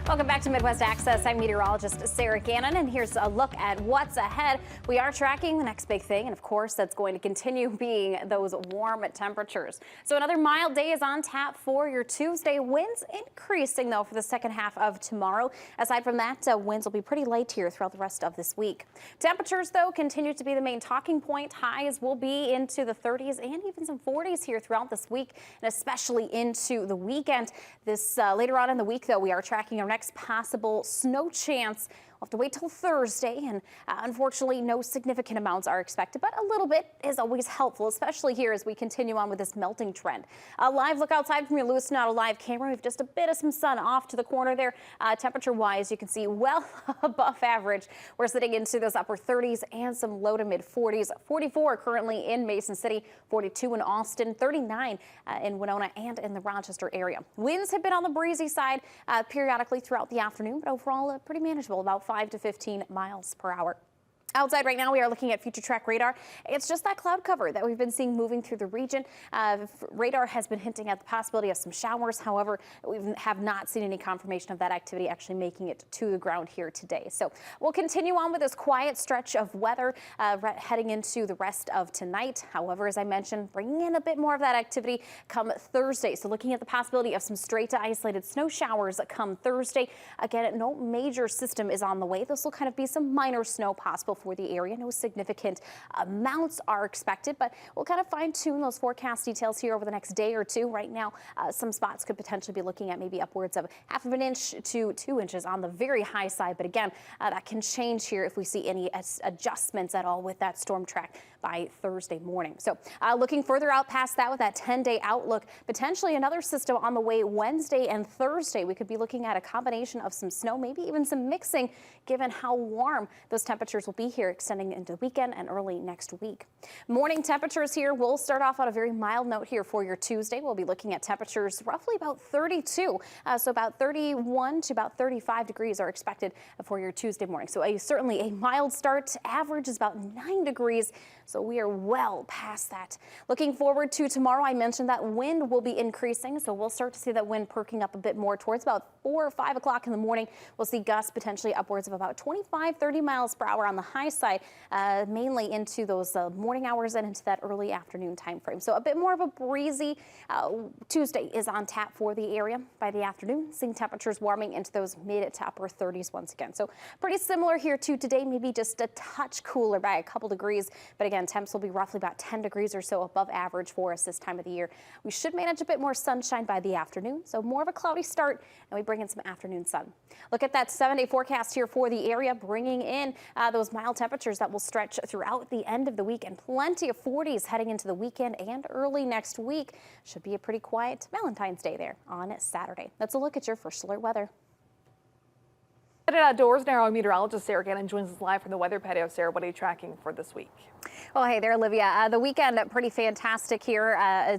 Welcome back to Midwest Access. I'm meteorologist Sarah Gannon, and here's a look at what's ahead. We are tracking the next big thing, and of course, that's going to continue being those warm temperatures. So another mild day is on tap for your Tuesday. Winds increasing, though, for the second half of tomorrow. Aside from that, winds will be pretty light here throughout the rest of this week. Temperatures, though, continue to be the main talking point. Highs will be into the 30s and even some 40s here throughout this week, and especially into the weekend. This later on in the week, though, we are tracking our next possible snow chance. We'll have to wait till Thursday, and unfortunately no significant amounts are expected, but a little bit is always helpful, especially here as we continue on with this melting trend. A live look outside from your Lewis Not Alive camera. We have just a bit of some sun off to the corner there. Temperature-wise, you can see well above average. We're sitting into those upper 30s and some low to mid 40s. 44 currently in Mason City, 42 in Austin, 39 in Winona and in the Rochester area. Winds have been on the breezy side periodically throughout the afternoon, but overall pretty manageable, about 5 to 15 miles per hour. Outside right now, we are looking at future track radar. It's just that cloud cover that we've been seeing moving through the region. Radar has been hinting at the possibility of some showers. However, we have not seen any confirmation of that activity actually making it to the ground here today. So we'll continue on with this quiet stretch of weather heading into the rest of tonight. However, as I mentioned, bringing in a bit more of that activity come Thursday. So looking at the possibility of some straight to isolated snow showers come Thursday. Again, no major system is on the way. This will kind of be some minor snow possible for the area. No significant amounts are expected, but we'll kind of fine tune those forecast details here over the next day or two. Right now, some spots could potentially be looking at maybe upwards of half of an inch to 2 inches on the very high side. But again, that can change here if we see any adjustments at all with that storm track by Thursday morning. So looking further out past that with that 10-day outlook, potentially another system on the way Wednesday and Thursday. We could be looking at a combination of some snow, maybe even some mixing, given how warm those temperatures will be here extending into the weekend and early next week. Morning temperatures here will start off on a very mild note here for your Tuesday. We'll be looking at temperatures roughly about 32, so about 31 to about 35 degrees are expected for your Tuesday morning. So certainly a mild start. Average is about 9 degrees. So we are well past that. Looking forward to tomorrow, I mentioned that wind will be increasing. So we'll start to see that wind perking up a bit more towards about 4 or 5 o'clock in the morning. We'll see gusts potentially upwards of about 25, 30 miles per hour on the high side, mainly into those morning hours and into that early afternoon time frame. So a bit more of a breezy Tuesday is on tap for the area by the afternoon, seeing temperatures warming into those mid to upper 30s once again. So pretty similar here to today, maybe just a touch cooler by a couple degrees. But again, temps will be roughly about 10 degrees or so above average for us this time of the year. We should manage a bit more sunshine by the afternoon, so more of a cloudy start, and we bring in some afternoon sun. Look at that 7-day forecast here for the area, bringing in those mild temperatures that will stretch throughout the end of the week, and plenty of 40s heading into the weekend and early next week. Should be a pretty quiet Valentine's Day there on Saturday. That's a look at your first alert weather. Headed outdoors now, our meteorologist Sarah Gannon joins us live from the weather patio. Sarah, what are you tracking for this week? Well, hey there, Olivia. The weekend pretty fantastic here,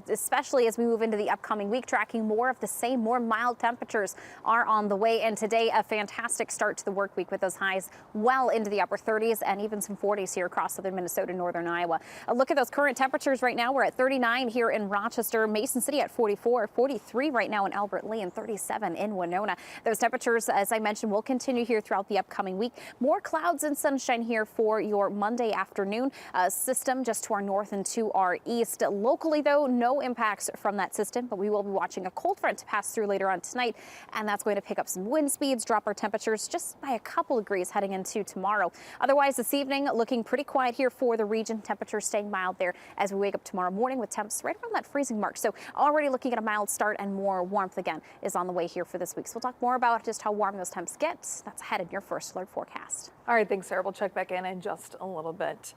especially as we move into the upcoming week. Tracking more of the same, more mild temperatures are on the way. And today, a fantastic start to the work week with those highs well into the upper 30s and even some 40s here across southern Minnesota, northern Iowa. A look at those current temperatures right now. We're at 39 here in Rochester, Mason City at 44, 43 right now in Albert Lea, and 37 in Winona. Those temperatures, as I mentioned, will continue here throughout the upcoming week. More clouds and sunshine here for your Monday afternoon. System just to our north and to our east. Locally, though, no impacts from that system, but we will be watching a cold front to pass through later on tonight, and that's going to pick up some wind speeds, drop our temperatures just by a couple of degrees heading into tomorrow. Otherwise, this evening looking pretty quiet here for the region. Temperatures staying mild there as we wake up tomorrow morning with temps right around that freezing mark. So already looking at a mild start, and more warmth again is on the way here for this week. So we'll talk more about just how warm those temps get. That's ahead in your first alert forecast. All right, thanks, Sarah. We'll check back in just a little bit.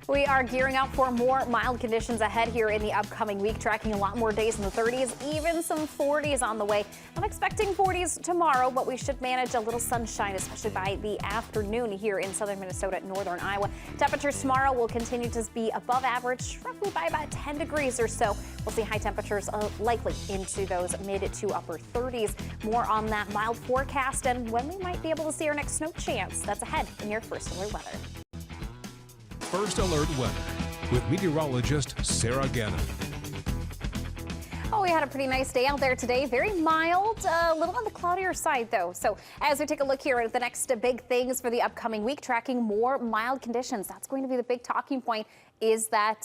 We are gearing up for more mild conditions ahead here in the upcoming week, tracking a lot more days in the 30s, even some 40s on the way. I'm expecting 40s tomorrow, but we should manage a little sunshine, especially by the afternoon here in southern Minnesota and northern Iowa. Temperatures tomorrow will continue to be above average, roughly by about 10 degrees or so. We'll see high temperatures likely into those mid to upper 30s. More on that mild forecast and when we might be able to see our next snow chance. That's ahead in your first alert weather. First Alert Weather with meteorologist Sarah Gannon. Well, we had a pretty nice day out there today. Very mild, a little on the cloudier side, though. So as we take a look here at the next big things for the upcoming week, tracking more mild conditions. That's going to be the big talking point. Is that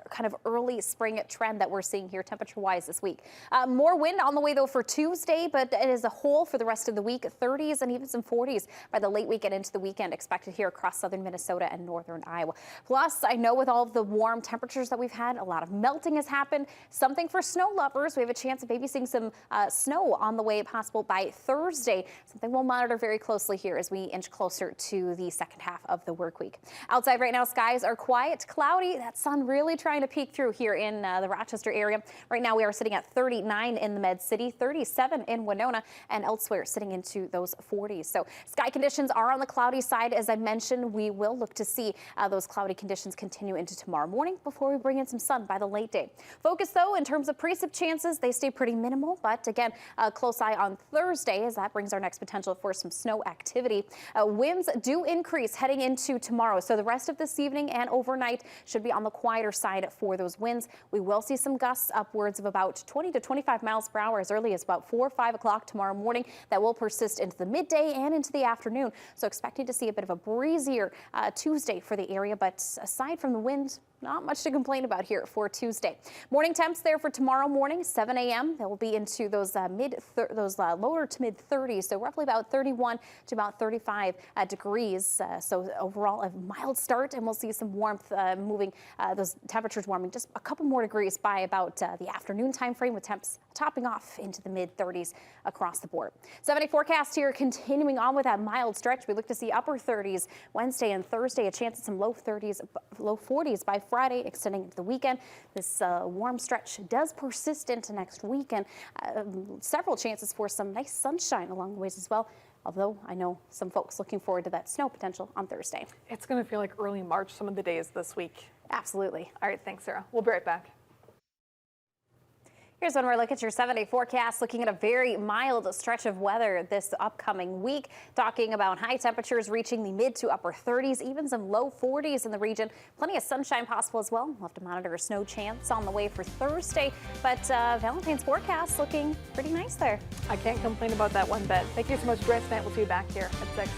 kind of early spring trend that we're seeing here temperature-wise this week. More wind on the way, though, for Tuesday, but as a whole for the rest of the week, 30s and even some 40s by the late weekend into the weekend expected here across southern Minnesota and northern Iowa. Plus, I know with all of the warm temperatures that we've had, a lot of melting has happened. Something for snow lovers. We have a chance of maybe seeing some snow on the way possible by Thursday. Something we'll monitor very closely here as we inch closer to the second half of the work week. Outside right now, skies are quiet, cloudy. That sun really trying to peek through here in the Rochester area. Right now we are sitting at 39 in the Med City, 37 in Winona, and elsewhere sitting into those 40s. So sky conditions are on the cloudy side. As I mentioned, we will look to see those cloudy conditions continue into tomorrow morning before we bring in some sun by the late day. Focus, though, in terms of precip chances, they stay pretty minimal, but again, a close eye on Thursday as that brings our next potential for some snow activity. Winds do increase heading into tomorrow, so the rest of this evening and overnight should be on the quieter side for those winds. We will see some gusts upwards of about 20 to 25 miles per hour as early as about 4 or 5 o'clock tomorrow morning. That will persist into the midday and into the afternoon. So expecting to see a bit of a breezier Tuesday for the area, but aside from the wind, not much to complain about here for Tuesday. Morning temps there for tomorrow morning, 7 a.m. They will be into those lower to mid 30s, so roughly about 31 to about 35 degrees. So overall a mild start, and we'll see some warmth moving, those temperatures warming just a couple more degrees by about the afternoon time frame, with temps topping off into the mid 30s across the board. 7-day forecast here continuing on with that mild stretch. We look to see upper 30s Wednesday and Thursday, a chance at some low 30s, low 40s by Friday, extending into the weekend. This warm stretch does persist into next weekend. Several chances for some nice sunshine along the ways as well. Although I know some folks looking forward to that snow potential on Thursday. It's going to feel like early March some of the days this week. Absolutely. All right, thanks, Sarah. We'll be right back. Here's one more look at your 7-day forecast, looking at a very mild stretch of weather this upcoming week. Talking about high temperatures reaching the mid to upper 30s, even some low 40s in the region. Plenty of sunshine possible as well. We'll have to monitor a snow chance on the way for Thursday, but Valentine's forecast looking pretty nice there. I can't complain about that one bit. Thank you so much, Grace. We'll see you back here at 6.